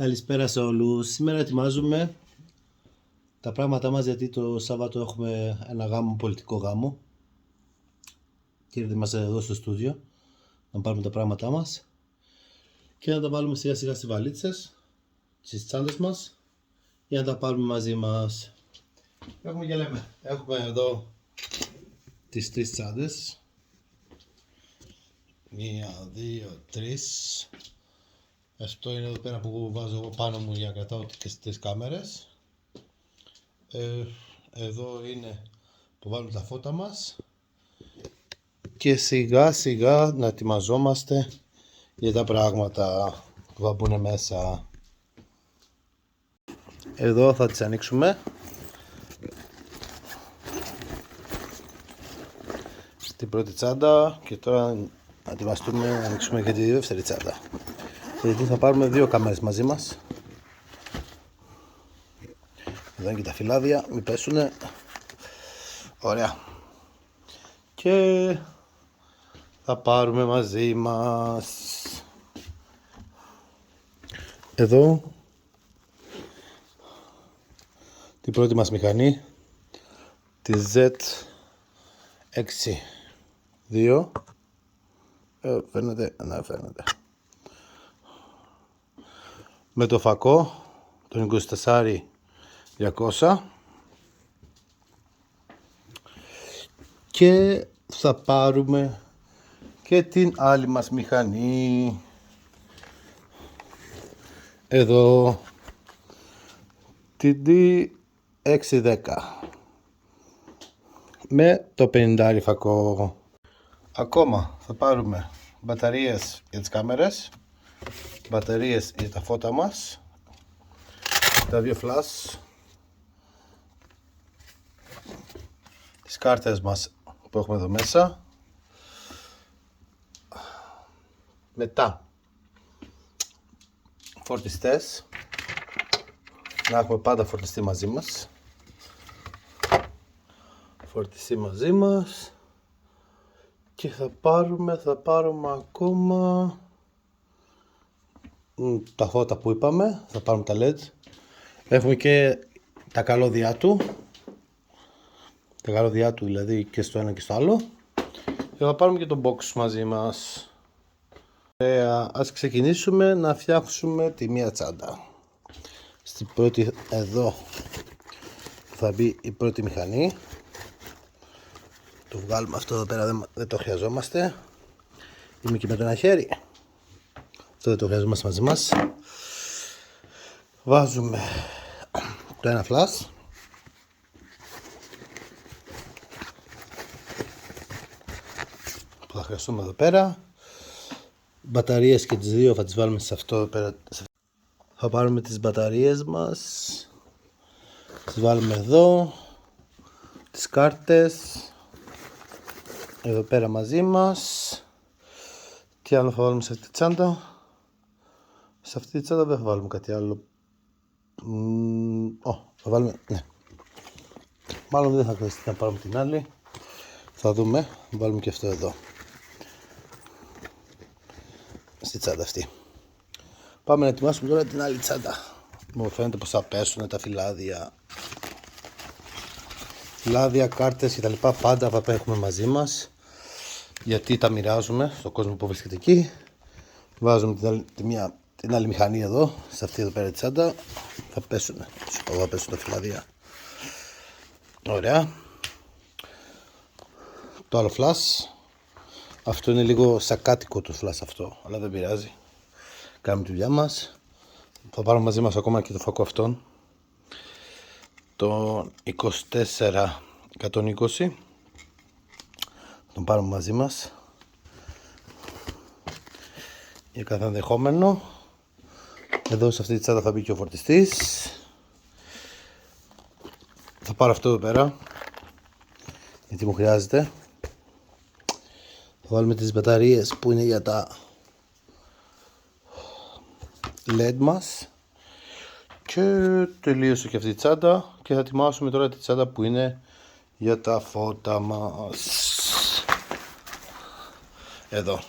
Καλησπέρα σε όλους. Σήμερα ετοιμάζουμε τα πράγματά μας γιατί το Σάββατο έχουμε ένα γάμο, πολιτικό γάμο και είμαστε εδώ στο στούντιο να πάρουμε τα πράγματά μας και να τα βάλουμε σιγά σιγά στις βαλίτσες, στις τσάντες μας για να τα πάρουμε μαζί μας. Έχουμε εδώ τις 3 τσάντες. 1, 2, 3. Αυτό είναι εδώ πέρα που βάζω εγώ πάνω μου για να κρατάω και στις κάμερες. Εδώ είναι που βάλουμε τα φώτα μας. Και σιγά σιγά να ετοιμαζόμαστε για τα πράγματα που θα μπουν μέσα. Εδώ θα τις ανοίξουμε. Την πρώτη τσάντα και τώρα να ετοιμαστούμε να ανοίξουμε και τη δεύτερη τσάντα. Γιατί θα πάρουμε 2 κάμερες μαζί μας. Εδώ είναι και τα φυλάδια, μην πέσουνε. Ωραία. Και θα πάρουμε μαζί μας εδώ την πρώτη μας μηχανή, τη Z6-2. Φαίνεται, ναι, φαίνεται. Με το φακό, τον 24-200. Και θα πάρουμε και την άλλη μας μηχανή. Εδώ την D610 με το 50 φακό. Ακόμα θα πάρουμε μπαταρίες για τις κάμερες, μπαταρίες για τα φώτα μας, τα 2 flash, τις κάρτες μας που έχουμε εδώ μέσα. Μετά φορτιστές, να έχουμε πάντα φορτιστή μαζί μας. Φορτιστή μαζί μας. Και θα πάρουμε ακόμα τα φώτα που είπαμε, θα πάρουμε τα LED. Έχουμε και τα καλώδια του. Τα καλώδια του δηλαδή και στο ένα και στο άλλο. Και θα πάρουμε και το box μαζί μας. Ας ξεκινήσουμε να φτιάξουμε τη μία τσάντα. Στην πρώτη εδώ θα μπει η πρώτη μηχανή. Το βγάλουμε αυτό εδώ πέρα, δεν το χρειαζόμαστε. Είμαι και με το ένα χέρι. Αυτό δεν το χρειαζόμαστε μαζί μας. Βάζουμε το ένα flash. Που θα χρειαστούμε εδώ πέρα. Μπαταρίες και τις 2 θα τις βάλουμε σε αυτό εδώ πέρα. Θα πάρουμε τις μπαταρίες μας. Τις βάλουμε εδώ. Τις κάρτες εδώ πέρα μαζί μας. Τι άλλο θα βάλουμε σε αυτή τη τσάντα? Σε αυτή τη τσάντα δεν θα βάλουμε κάτι άλλο. Θα βάλουμε, ναι. Μάλλον δεν θα χρειαστεί να πάρουμε την άλλη. Θα δούμε, θα βάλουμε και αυτό εδώ στη τσάντα αυτή. Πάμε να ετοιμάσουμε τώρα την άλλη τσάντα. Μου φαίνεται πως θα πέσουν τα φυλάδια. Φυλάδια, κάρτες και τα λοιπά πάντα θα έχουμε μαζί μας. Γιατί τα μοιράζουμε στον κόσμο που βρίσκεται εκεί. Βάζουμε την άλλη μηχανή εδώ, σε αυτή εδώ πέρα τη τσάντα. Θα πέσουν, θα πέσουν τα φυλάδια. Ωραία. Το άλλο flash. Αυτό είναι λίγο σακάτικο το flash αυτό, αλλά δεν πειράζει. Κάνουμε τη δουλειά μας. Θα πάρουμε μαζί μας ακόμα και το φακό αυτόν. Το 24-120. Τον πάρουμε μαζί μας για κάθε ενδεχόμενο. Εδώ σε αυτή τη τσάντα θα μπει και ο φορτιστής. Θα πάρω αυτό εδώ πέρα γιατί μου χρειάζεται. Θα βάλουμε τις μπαταρίες που είναι για τα LED μας. Και τελείωσε και αυτή η τσάντα. Και θα ετοιμάσουμε τώρα τη τσάντα που είναι για τα φώτα μας. Εδώ.